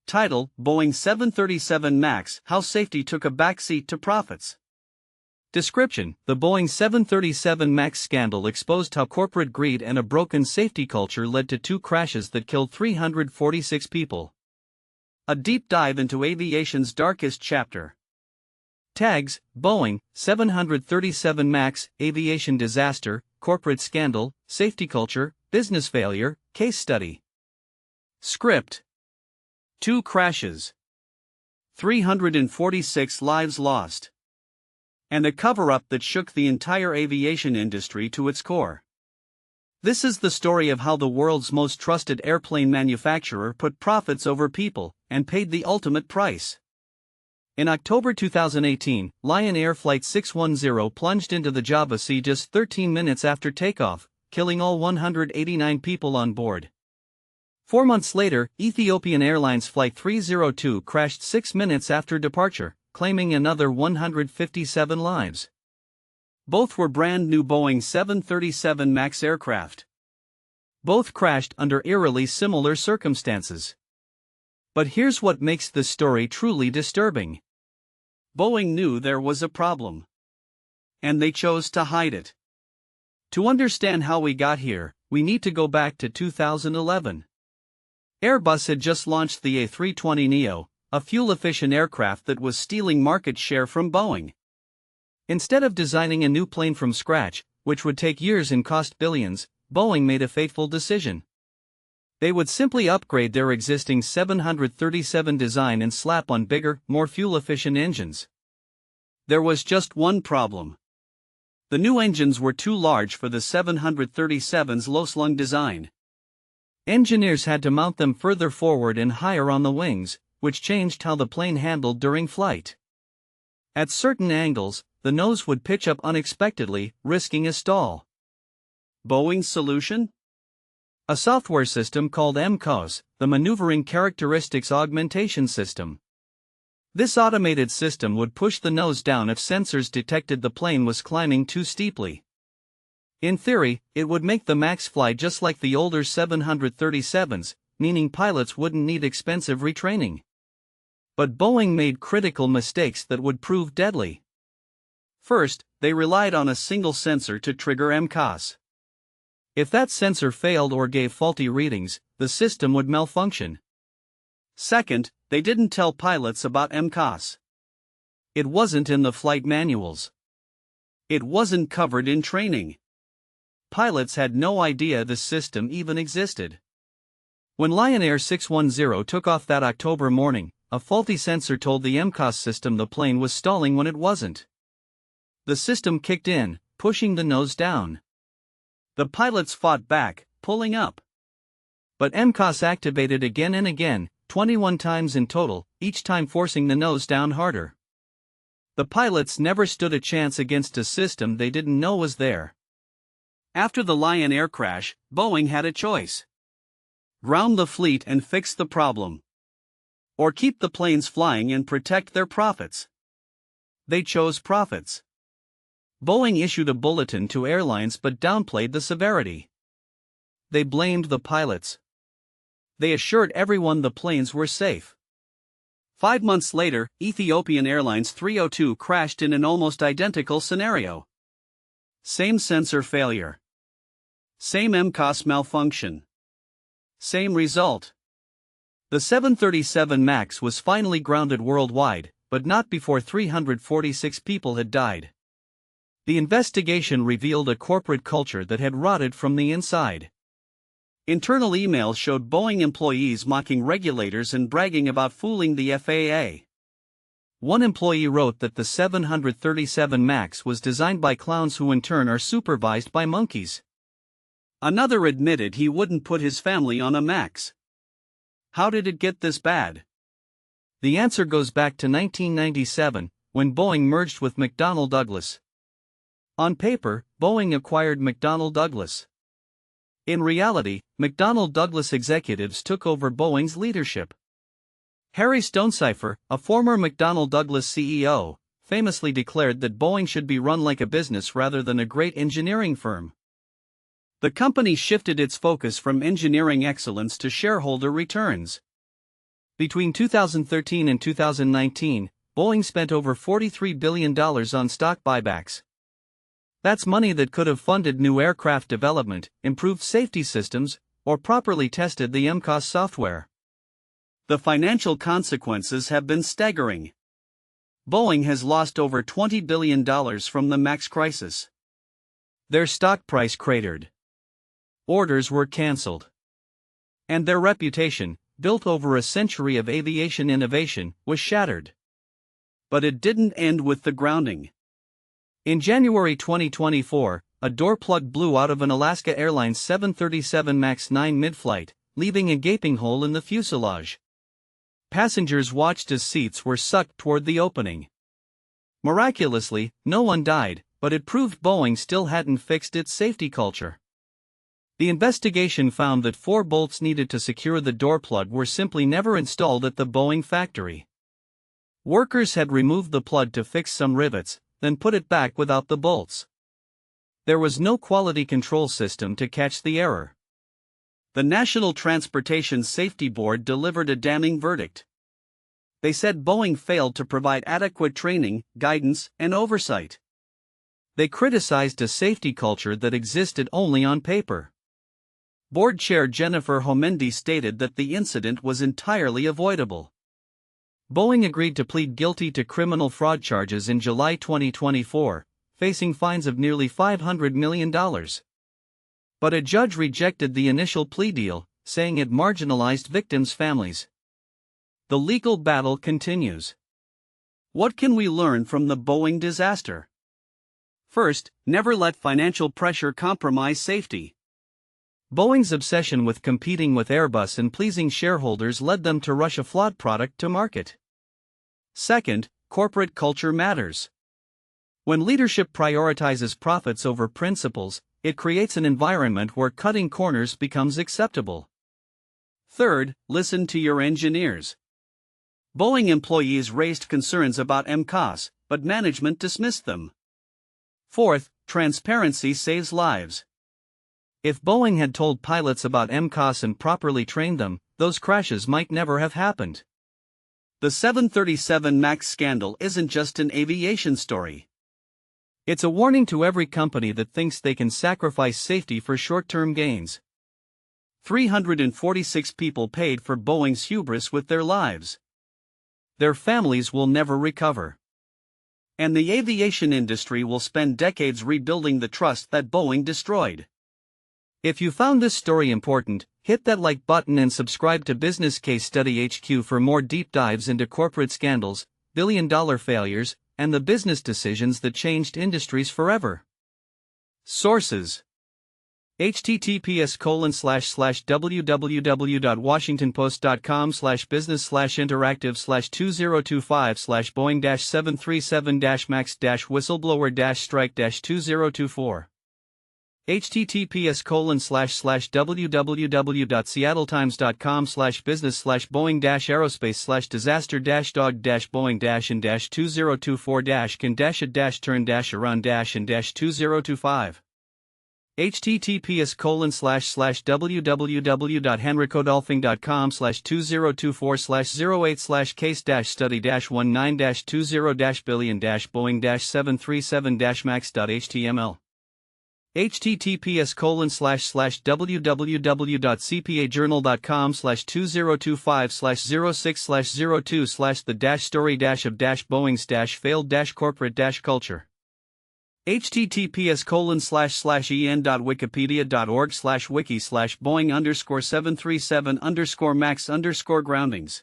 Title: Boeing 737 MAX, How Safety Took a Backseat to Profits. Description: The Boeing 737 MAX scandal exposed how corporate greed and a broken safety culture led to two crashes that killed 346 people. A deep dive into aviation's darkest chapter. Tags: Boeing 737 MAX, Aviation Disaster, Corporate Scandal, Safety Culture, Business Failure, Case Study. Script: Two crashes, 346 lives lost, and a cover-up that shook the entire aviation industry to its core. This is the story of how the world's most trusted airplane manufacturer put profits over people and paid the ultimate price. In October 2018, Lion Air Flight 610 plunged into the Java Sea just 13 minutes after takeoff, killing all 189 people on board. 4 months later, Ethiopian Airlines Flight 302 crashed 6 minutes after departure, claiming another 157 lives. Both were brand new Boeing 737 MAX aircraft. Both crashed under eerily similar circumstances. But here's what makes this story truly disturbing. Boeing knew there was a problem, and they chose to hide it. To understand how we got here, we need to go back to 2011. Airbus had just launched the A320neo, a fuel-efficient aircraft that was stealing market share from Boeing. Instead of designing a new plane from scratch, which would take years and cost billions, Boeing made a fateful decision. They would simply upgrade their existing 737 design and slap on bigger, more fuel-efficient engines. There was just one problem. The new engines were too large for the 737's low-slung design. Engineers had to mount them further forward and higher on the wings, which changed how the plane handled during flight. At certain angles, the nose would pitch up unexpectedly, risking a stall. Boeing's solution? A software system called MCOS, the Maneuvering Characteristics Augmentation System. This automated system would push the nose down if sensors detected the plane was climbing too steeply. In theory, it would make the MAX fly just like the older 737s, meaning pilots wouldn't need expensive retraining. But Boeing made critical mistakes that would prove deadly. First, they relied on a single sensor to trigger MCOS. If that sensor failed or gave faulty readings, the system would malfunction. Second, they didn't tell pilots about MCOS. It wasn't in the flight manuals. It wasn't covered in training. Pilots had no idea the system even existed. When Lion Air 610 took off that October morning, a faulty sensor told the MCOS system the plane was stalling when it wasn't. The system kicked in, pushing the nose down. The pilots fought back, pulling up. But MCOS activated again and again, 21 times in total, each time forcing the nose down harder. The pilots never stood a chance against a system they didn't know was there. After the Lion Air crash, Boeing had a choice. Ground the fleet and fix the problem, or keep the planes flying and protect their profits. They chose profits. Boeing issued a bulletin to airlines but downplayed the severity. They blamed the pilots. They assured everyone the planes were safe. 5 months later, Ethiopian Airlines 302 crashed in an almost identical scenario. Same sensor failure. Same MCOS malfunction. Same result. The 737 MAX was finally grounded worldwide, but not before 346 people had died. The investigation revealed a corporate culture that had rotted from the inside. Internal emails showed Boeing employees mocking regulators and bragging about fooling the FAA. One employee wrote that the 737 MAX was designed by clowns who in turn are supervised by monkeys. Another admitted he wouldn't put his family on a MAX. How did it get this bad? The answer goes back to 1997, when Boeing merged with McDonnell Douglas. On paper, Boeing acquired McDonnell Douglas. In reality, McDonnell Douglas executives took over Boeing's leadership. Harry Stonecipher, a former McDonnell Douglas CEO, famously declared that Boeing should be run like a business rather than a great engineering firm. The company shifted its focus from engineering excellence to shareholder returns. Between 2013 and 2019, Boeing spent over $43 billion on stock buybacks. That's money that could have funded new aircraft development, improved safety systems, or properly tested the MCOS software. The financial consequences have been staggering. Boeing has lost over $20 billion from the MAX crisis. Their stock price cratered. Orders were cancelled. And their reputation, built over a century of aviation innovation, was shattered. But it didn't end with the grounding. In January 2024, a door plug blew out of an Alaska Airlines 737 MAX 9 mid-flight, leaving a gaping hole in the fuselage. Passengers watched as seats were sucked toward the opening. Miraculously, no one died, but it proved Boeing still hadn't fixed its safety culture. The investigation found that 4 bolts needed to secure the door plug were simply never installed at the Boeing factory. Workers had removed the plug to fix some rivets, then put it back without the bolts. There was no quality control system to catch the error. The National Transportation Safety Board delivered a damning verdict. They said Boeing failed to provide adequate training, guidance, and oversight. They criticized a safety culture that existed only on paper. Board Chair Jennifer Homendy stated that the incident was entirely avoidable. Boeing agreed to plead guilty to criminal fraud charges in July 2024, facing fines of nearly $500 million. But a judge rejected the initial plea deal, saying it marginalized victims' families. The legal battle continues. What can we learn from the Boeing disaster? First, never let financial pressure compromise safety. Boeing's obsession with competing with Airbus and pleasing shareholders led them to rush a flawed product to market. Second, corporate culture matters. When leadership prioritizes profits over principles, it creates an environment where cutting corners becomes acceptable. Third, listen to your engineers. Boeing employees raised concerns about MCOS, but management dismissed them. Fourth, transparency saves lives. If Boeing had told pilots about MCOS and properly trained them, those crashes might never have happened. The 737 MAX scandal isn't just an aviation story. It's a warning to every company that thinks they can sacrifice safety for short-term gains. 346 people paid for Boeing's hubris with their lives. Their families will never recover. And the aviation industry will spend decades rebuilding the trust that Boeing destroyed. If you found this story important, hit that like button and subscribe to Business Case Study HQ for more deep dives into corporate scandals, billion-dollar failures, and the business decisions that changed industries forever. Sources: https://www.washingtonpost.com/business/interactive/2025/boeing-737-max-strike-2024, https://www.seattletime.com/business/boeing-aerospace/disaster-dog-boeing-and-2025, https://www.henrykodolphin.com/2024/08/case-study-1-20-billion-boeing-737-max.html, https://www.cpajournal.com/2025/06/02/of-Boeing's-failed-corporate-culture, https://en.wikipedia.org/wiki/Boeing_737_max_groundings